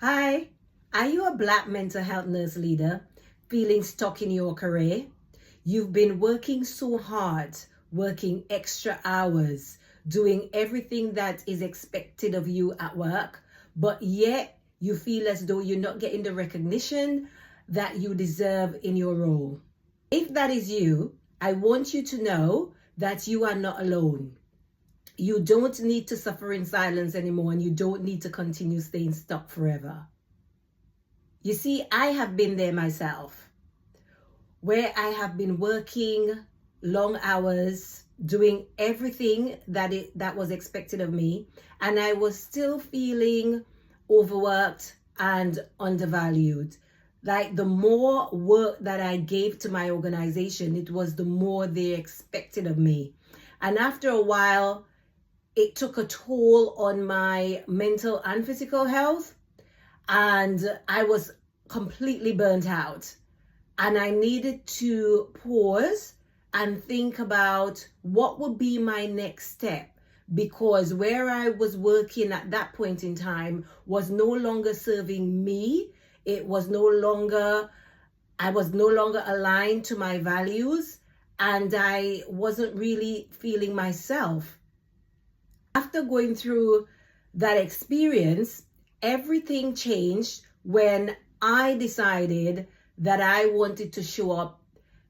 Hi, are you a Black mental health nurse leader feeling stuck in your career? You've been working so hard, working extra hours, doing everything that is expected of you at work, but yet you feel as though you're not getting the recognition that you deserve in your role. If that is you, I want you to know that you are not alone. You don't need to suffer in silence anymore, and you don't need to continue staying stuck forever. You see, I have been there myself, where I have been working long hours, doing everything that was expected of me, and I was still feeling overworked and undervalued. Like, the more work that I gave to my organization, it was the more they expected of me. And after a while, it took a toll on my mental and physical health, and I was completely burnt out. And I needed to pause and think about what would be my next step, because where I was working at that point in time was no longer serving me. I was no longer aligned to my values, and I wasn't really feeling myself. After going through that experience, everything changed when I decided that I wanted to show up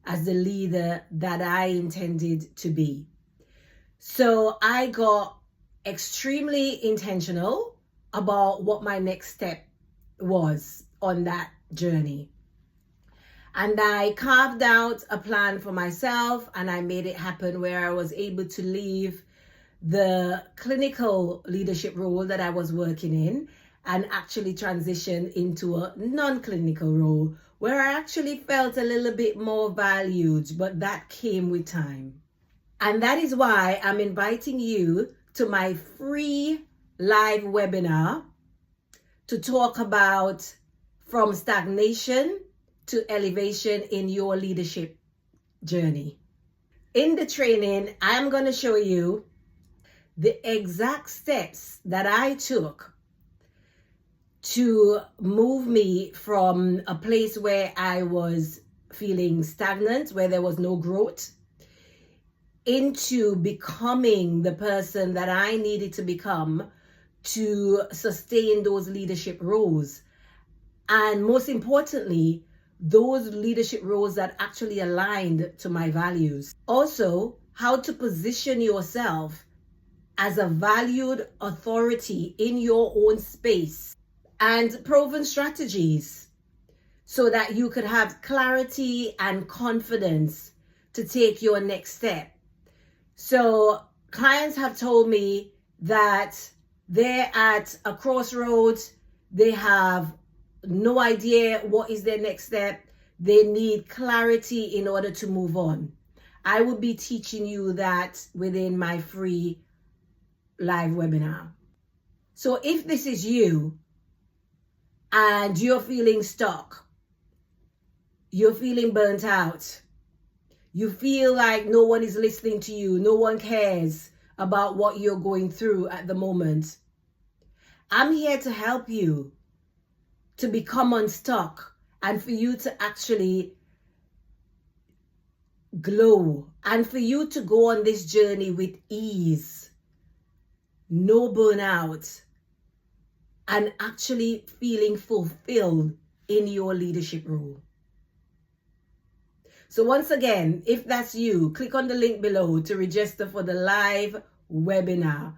as the leader that I intended to be. So I got extremely intentional about what my next step was on that journey. And I carved out a plan for myself, and I made it happen, where I was able to leave the clinical leadership role that I was working in and actually transition into a non-clinical role, where I actually felt a little bit more valued, but that came with time. And that is why I'm inviting you to my free live webinar to talk about from stagnation to elevation in your leadership journey. In the training, I'm going to show you the exact steps that I took to move me from a place where I was feeling stagnant, where there was no growth, into becoming the person that I needed to become to sustain those leadership roles. And most importantly, those leadership roles that actually aligned to my values. Also, how to position yourself as a valued authority in your own space, and proven strategies so that you could have clarity and confidence to take your next step. So clients have told me that they're at a crossroads. They have no idea what is their next step. They need clarity in order to move on. I will be teaching you that within my free live webinar. So if this is you and you're feeling stuck, you're feeling burnt out, you feel like no one is listening to you, no one cares about what you're going through at the moment, I'm here to help you to become unstuck and for you to actually glow and for you to go on this journey with ease, no burnout, and actually feeling fulfilled in your leadership role. So once again, if that's you, click on the link below to register for the live webinar.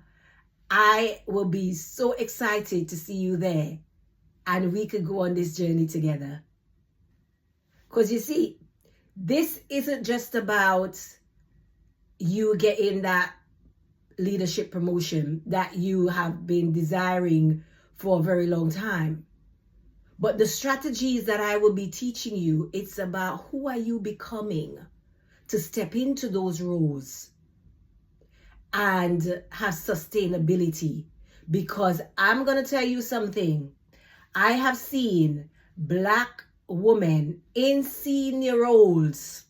I will be so excited to see you there, and we could go on this journey together. Because you see, this isn't just about you getting that leadership promotion that you have been desiring for a very long time. But the strategies that I will be teaching you, it's about who are you becoming to step into those roles and have sustainability. Because I'm going to tell you something. I have seen Black women in senior roles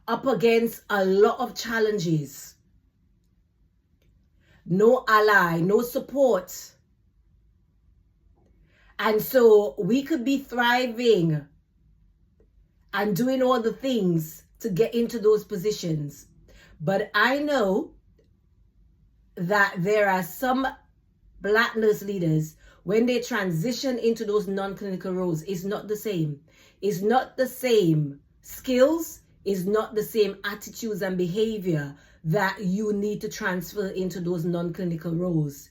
up against a lot of challenges. No ally, no support. And so we could be thriving and doing all the things to get into those positions. But I know that there are some Black nurse leaders, when they transition into those non-clinical roles, it's not the same. It's not the same skills, it's not the same attitudes and behavior that you need to transfer into those non-clinical roles.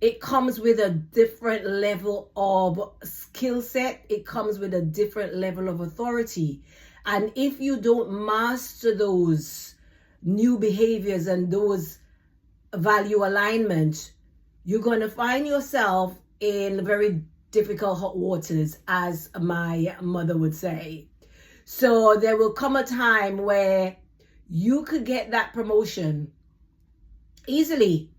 It comes with a different level of skill set. It comes with a different level of authority. And if you don't master those new behaviors and those value alignment, you're going to find yourself in very difficult hot waters, as my mother would say. So there will come a time where you could get that promotion easily.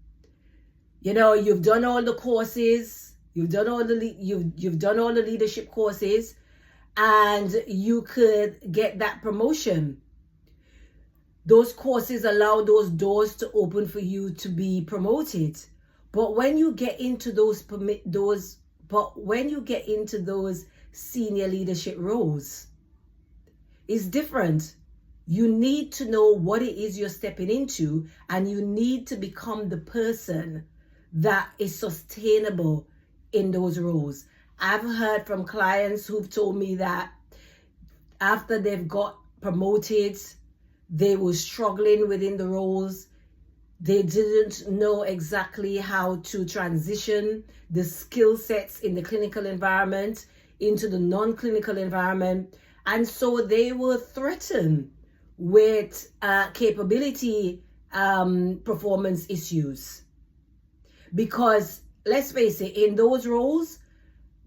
You know, you've done all the courses, you've done all the leadership courses, and you could get that promotion. Those courses allow those doors to open for you to be promoted. But when you get into those senior leadership roles, it's different. You need to know what it is you're stepping into, and you need to become the person that is sustainable in those roles. I've heard from clients who've told me that after they've got promoted, they were struggling within the roles. They didn't know exactly how to transition the skill sets in the clinical environment into the non-clinical environment. And so they were threatened with capability performance issues. Because let's face it, in those roles,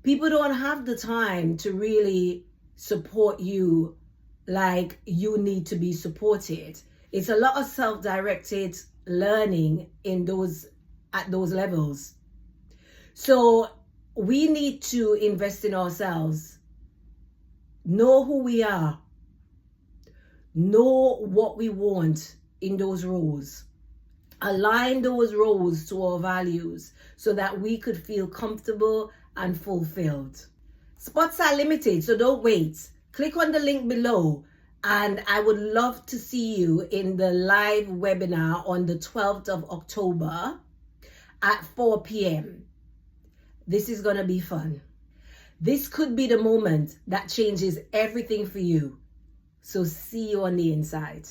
people don't have the time to really support you like you need to be supported. It's a lot of self-directed learning at those levels. So we need to invest in ourselves, know who we are, know what we want in those roles, align those roles to our values so that we could feel comfortable and fulfilled. Spots are limited, so don't wait. Click on the link below, and I would love to see you in the live webinar on the 12th of October at 4 p.m. This is going to be fun. This could be the moment that changes everything for you. So see you on the inside.